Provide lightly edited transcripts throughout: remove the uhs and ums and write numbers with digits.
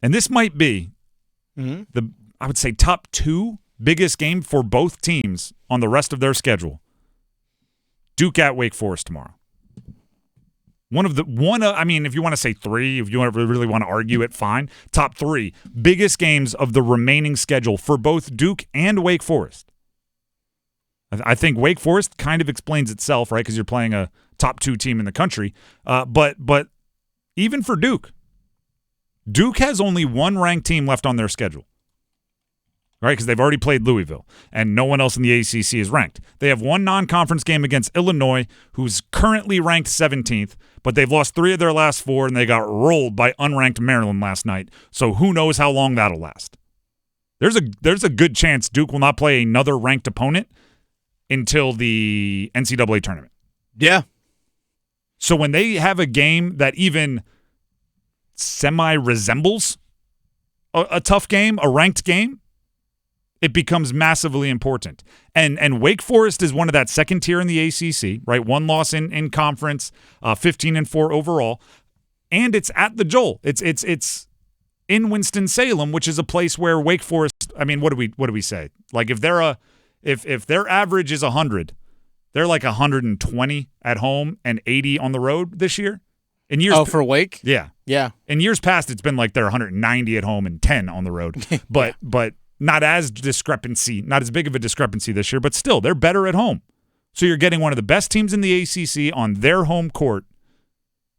And this might be I would say, top 2 biggest game for both teams on the rest of their schedule. Duke at Wake Forest tomorrow. I mean, if you want to say 3, if you really want to argue it, fine. Top 3 biggest games of the remaining schedule for both Duke and Wake Forest. I think Wake Forest kind of explains itself, right? Because you're playing a top 2 team in the country. But even for Duke has only one ranked team left on their schedule. Right, because they've already played Louisville, and no one else in the ACC is ranked. They have one non-conference game against Illinois, who's currently ranked 17th, but they've lost 3 of their last 4, and they got rolled by unranked Maryland last night. So who knows how long that'll last? There's a good chance Duke will not play another ranked opponent until the NCAA tournament. Yeah. So when they have a game that even semi-resembles a tough game, a ranked game, it becomes massively important. And Wake Forest is one of that second tier in the ACC, right? 1 loss in conference, 15-4 overall, and it's at the Joel. It's in Winston-Salem, which is a place where Wake Forest. I mean, what do we say? Like if their average is 100, they're like 120 at home and 80 on the road this year. In years for Wake? Yeah. In years past, it's been like they're 190 at home and 10 on the road, but not as big of a discrepancy this year, but still, they're better at home. So you're getting one of the best teams in the ACC on their home court.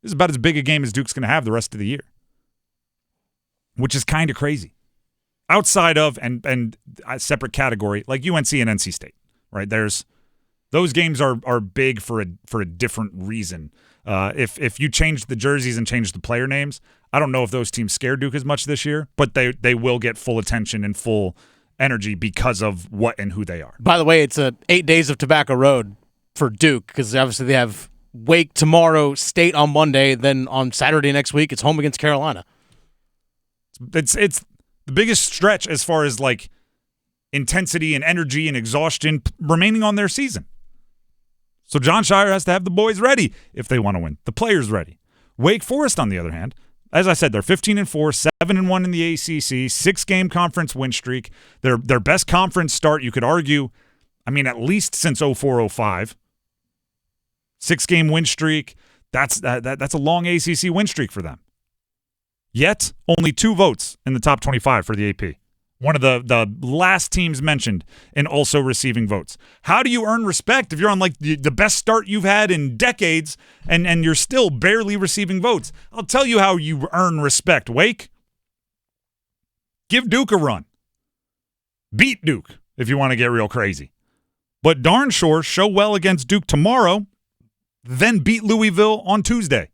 This is about as big a game as Duke's going to have the rest of the year, which is kind of crazy. Outside of, and a separate category, like UNC and NC State, right? Those games are big for a different reason. If you change the jerseys and change the player names, I don't know if those teams scare Duke as much this year, but they will get full attention and full energy because of what and who they are. By the way, it's 8 days of Tobacco Road for Duke because obviously they have Wake tomorrow, State on Monday, then on Saturday next week it's home against Carolina. It's the biggest stretch as far as like intensity and energy and exhaustion remaining on their season. So John Scheyer has to have the boys ready if they want to win. The players ready. Wake Forest, on the other hand, as I said, they're 15-4, 7-1 in the ACC, 6-game conference win streak. Their best conference start, you could argue, I mean, at least since 04-05. 6-game win streak. That's a long ACC win streak for them. Yet, only 2 votes in the top 25 for the AP. One of the last teams mentioned in also receiving votes. How do you earn respect if you're on like the best start you've had in decades and you're still barely receiving votes? I'll tell you how you earn respect, Wake. Give Duke a run. Beat Duke if you want to get real crazy. But darn sure, show well against Duke tomorrow, then beat Louisville on Tuesday.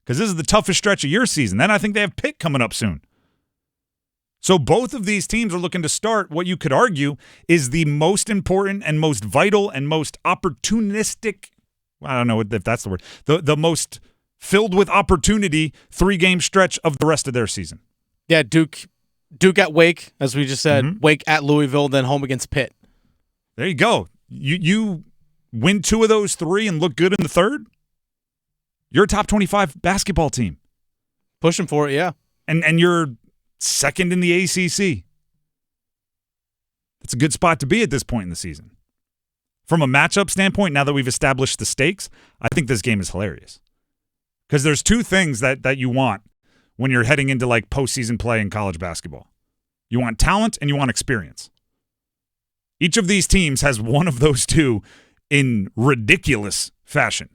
Because this is the toughest stretch of your season. Then I think they have Pitt coming up soon. So both of these teams are looking to start what you could argue is the most important and most vital and most opportunistic, I don't know if that's the word, the most filled with opportunity 3-game stretch of the rest of their season. Yeah, Duke at Wake, as we just said, Wake at Louisville, then home against Pitt. There you go. You win 2 of those 3 and look good in the third, you're a top 25 basketball team. Pushing for it, yeah. And you're second in the ACC. It's a good spot to be at this point in the season. From a matchup standpoint, now that we've established the stakes, I think this game is hilarious. Because there's 2 things that you want when you're heading into like postseason play in college basketball. You want talent and you want experience. Each of these teams has one of those 2 in ridiculous fashion.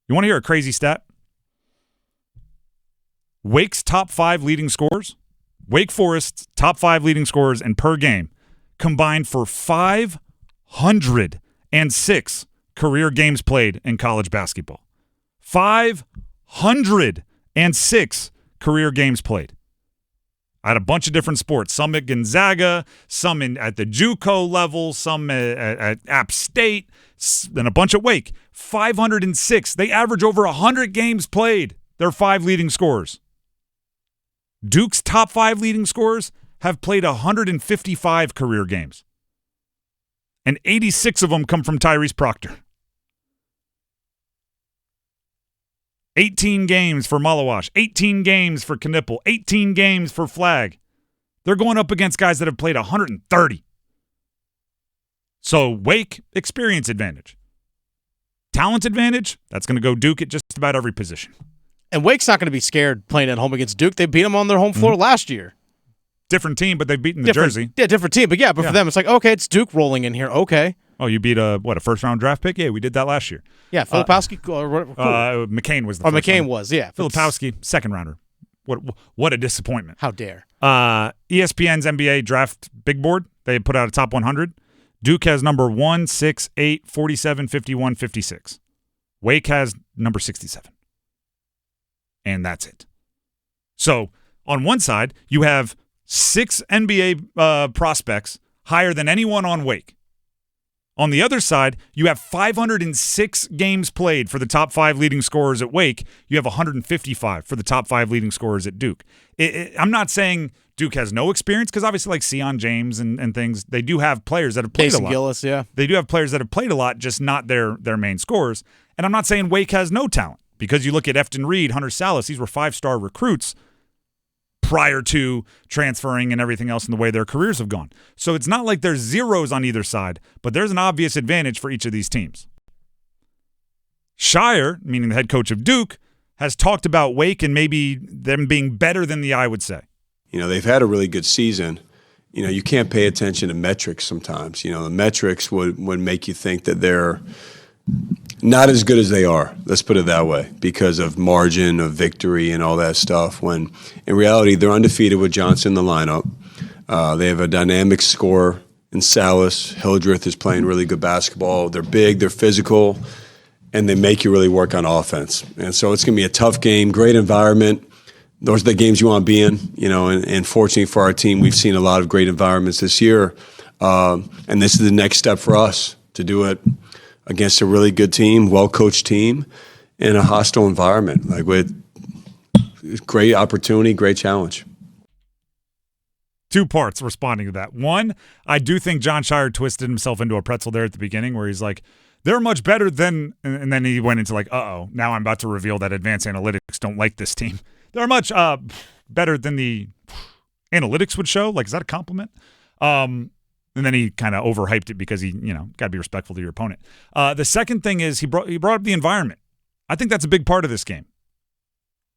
You want to hear a crazy stat? Wake's top 5 leading scorers, Wake Forest's top 5 leading scorers and per game combined for 506 career games played in college basketball. 506 career games played. At a bunch of different sports, some at Gonzaga, some at the JUCO level, some at App State, and a bunch at Wake. 506. They average over 100 games played. They're 5 leading scorers. Duke's top 5 leading scorers have played 155 career games. And 86 of them come from Tyrese Proctor. 18 games for Malawash, 18 games for Knipple, 18 games for Flagg. They're going up against guys that have played 130. So Wake, experience advantage. Talent advantage, that's going to go Duke at just about every position. And Wake's not going to be scared playing at home against Duke. They beat them on their home floor last year. Different team, but they've beaten the Jersey. Yeah, different team. But for them, it's like, okay, it's Duke rolling in here. Okay. Oh, you beat a first-round draft pick? Yeah, we did that last year. Yeah, Filipowski. McCain was the first McCain one. was, yeah. Filipowski, second-rounder. What a disappointment. How dare. ESPN's NBA draft big board, they put out a top 100. Duke has number 1, 6, 8, 47, 51, 56. Wake has number 67. And that's it. So on one side, you have 6 NBA prospects higher than anyone on Wake. On the other side, you have 506 games played for the top 5 leading scorers at Wake. You have 155 for the top 5 leading scorers at Duke. I'm not saying Duke has no experience, because obviously like Sion James and things, they do have players that have played a lot. Gillis, yeah. They do have players that have played a lot, just not their main scorers. And I'm not saying Wake has no talent, because you look at Efton Reed, Hunter Salas, these were 5-star recruits prior to transferring and everything else in the way their careers have gone. So it's not like there's zeros on either side, but there's an obvious advantage for each of these teams. Scheyer, meaning the head coach of Duke, has talked about Wake and maybe them being better than the eye would say. They've had a really good season. You can't pay attention to metrics sometimes. The metrics would make you think that they're not as good as they are, let's put it that way, because of margin of victory and all that stuff, when in reality they're undefeated with Johnson in the lineup. They have a dynamic scorer in Salas. Hildreth is playing really good basketball. They're big, they're physical, and they make you really work on offense. And so it's going to be a tough game, great environment. Those are the games you want to be in, and fortunately for our team, we've seen a lot of great environments this year. And this is the next step for us to do it against a really good team, well-coached team, in a hostile environment, like with great opportunity, great challenge. 2 parts responding to that. One, I do think Jon Scheyer twisted himself into a pretzel there at the beginning, where he's like, they're much better than, and then he went into like, now I'm about to reveal that advanced analytics don't like this team. They're much better than the analytics would show. Like, is that a compliment? And then he kind of overhyped it because he, got to be respectful to your opponent. The second thing is he brought up the environment. I think that's a big part of this game,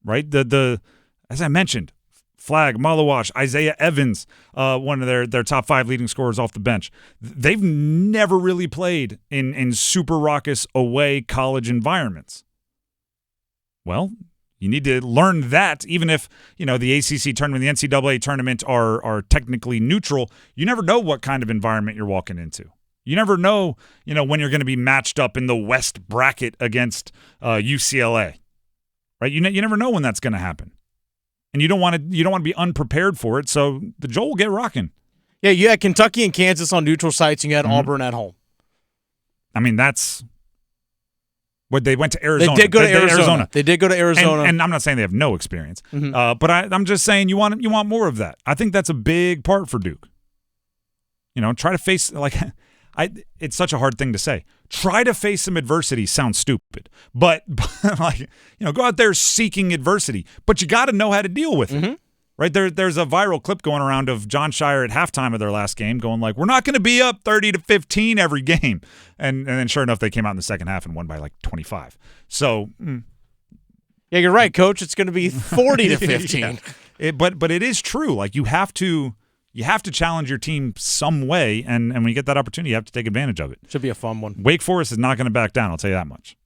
right? The as I mentioned, Flagg, Malawash, Isaiah Evans, one of their top 5 leading scorers off the bench. They've never really played in super raucous away college environments. Well, you need to learn that, even if, the ACC tournament, the NCAA tournament are technically neutral. You never know what kind of environment you're walking into. You never know, when you're going to be matched up in the West bracket against UCLA, right? You never know when that's going to happen, and you don't want to be unprepared for it. So the Joel will get rocking. Yeah, you had Kentucky and Kansas on neutral sites, and you had Auburn at home. I mean, that's. What they went to Arizona. They did go to Arizona. They did go to Arizona. And I'm not saying they have no experience, but I'm just saying you want more of that. I think that's a big part for Duke. Try to face it's such a hard thing to say. Try to face some adversity sounds stupid, but go out there seeking adversity, but you got to know how to deal with it. Right? There's a viral clip going around of Jon Scheyer at halftime of their last game going like, we're not going to be up 30-15 every game. And then sure enough, they came out in the second half and won by like 25. So. Yeah, you're right, Coach. It's going to be 40-15. Yeah. But it is true. Like you have to challenge your team some way. And when you get that opportunity, you have to take advantage of it. Should be a fun one. Wake Forest is not going to back down. I'll tell you that much.